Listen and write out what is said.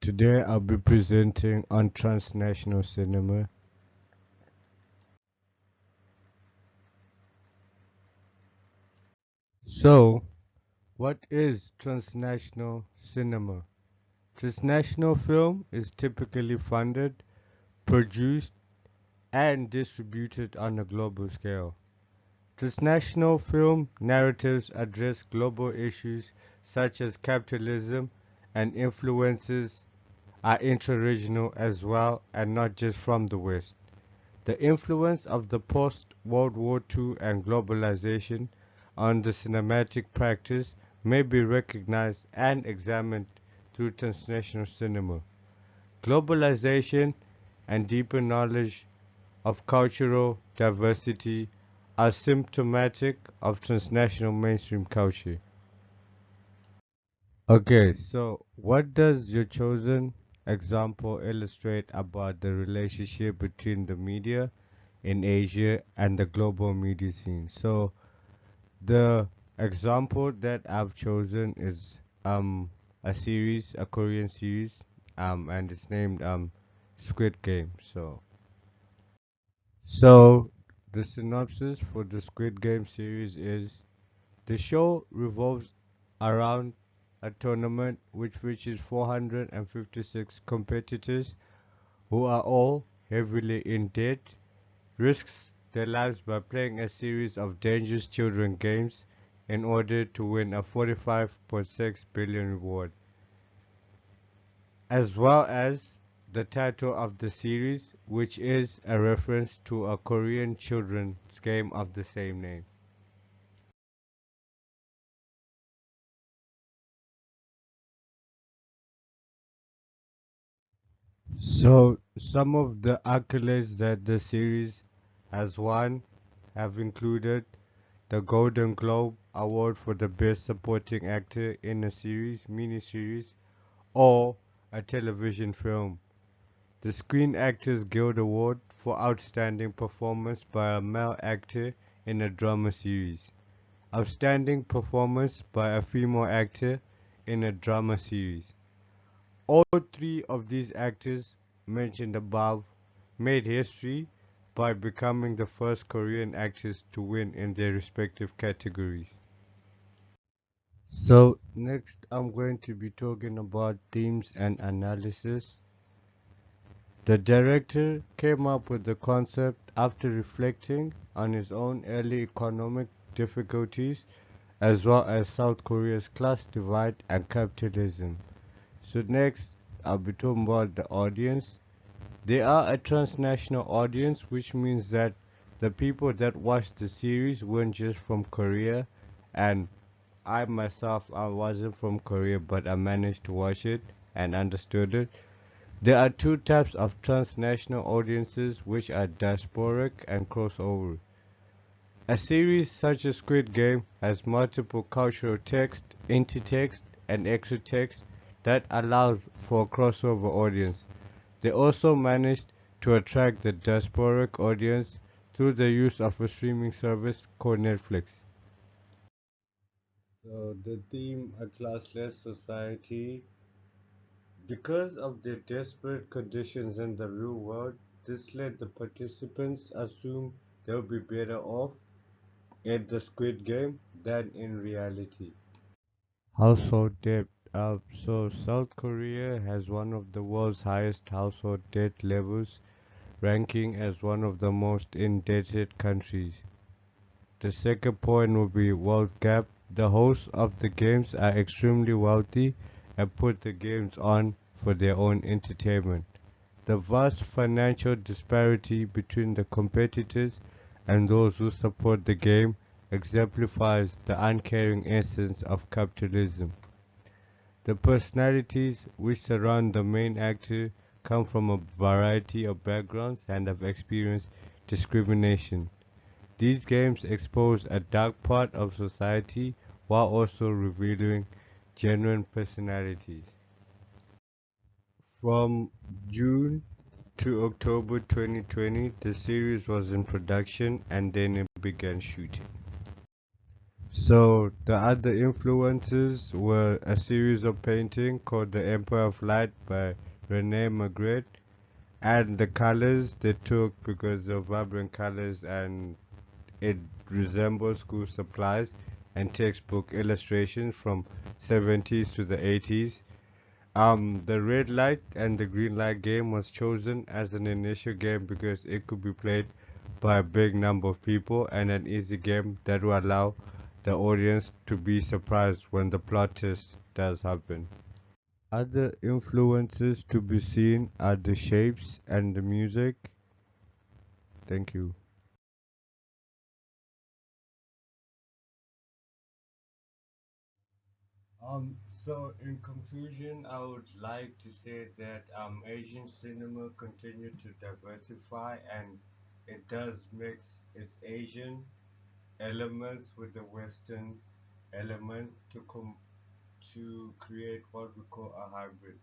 Today I'll be presenting on transnational cinema. So, what is transnational cinema? Transnational film is typically funded, produced, and distributed on a global scale. Transnational film narratives address global issues such as capitalism and influences are intra-regional as well and not just from the West. The influence of the post-World War II and globalization on the cinematic practice may be recognized and examined through transnational cinema. Globalization and deeper knowledge of cultural diversity are symptomatic of transnational mainstream culture. Okay, so what does your chosen example illustrate about the relationship between the media in Asia and the global media scene? So the example that I've chosen is a series, a Korean series, and it's named Squid Game. So the synopsis for the Squid Game series is the show revolves around a tournament which features 456 competitors who are all heavily in debt, risks their lives by playing a series of dangerous children games in order to win a 45.6 billion reward, as well as the title of the series, which is a reference to a Korean children's game of the same name. So, some of the accolades that the series has won have included the Golden Globe Award for the Best Supporting Actor in a Series, Miniseries, or a Television Film, the Screen Actors Guild Award for Outstanding Performance by a Male Actor in a Drama Series, Outstanding Performance by a Female Actor in a Drama Series. All three of these actors mentioned above made history by becoming the first Korean actors to win in their respective categories. So next I'm going to be talking about themes and analysis. The director came up with the concept after reflecting on his own early economic difficulties as well as South Korea's class divide and capitalism. So next I'll be talking about the audience. They are a transnational audience, which means that the people that watched the series weren't just from Korea, and I myself, I wasn't from Korea, but I managed to watch it and understood it. There are two types of transnational audiences, which are diasporic and crossover. A series such as Squid Game has multiple cultural text, intertext, and extra text that allows for a crossover audience. They also managed to attract the diasporic audience through the use of a streaming service called Netflix. So the theme, a classless society. Because of their desperate conditions in the real world, this led the participants assume they'll be better off at the Squid Game than in reality. Household debt. So South Korea has one of the world's highest household debt levels, ranking as one of the most indebted countries. The second point would be wealth gap. The hosts of the games are extremely wealthy and put the games on for their own entertainment. The vast financial disparity between the competitors and those who support the game exemplifies the uncaring essence of capitalism. The personalities which surround the main actor come from a variety of backgrounds and have experienced discrimination. These games expose a dark part of society while also revealing genuine personalities. From June to October 2020, the series was in production and then it began shooting. So the other influences were a series of paintings called The Empire of Light by Rene Magritte, and the colors they took because of vibrant colors and it resembles school supplies and textbook illustrations from 70s to the 80s. The red light and the green light game was chosen as an initial game because it could be played by a big number of people and an easy game that will allow the audience to be surprised when the plot twist does happen. Other influences to be seen are the shapes and the music. Thank you. So in conclusion, I would like to say that Asian cinema continue to diversify and it does mix its Asian elements with the Western elements to create what we call a hybrid.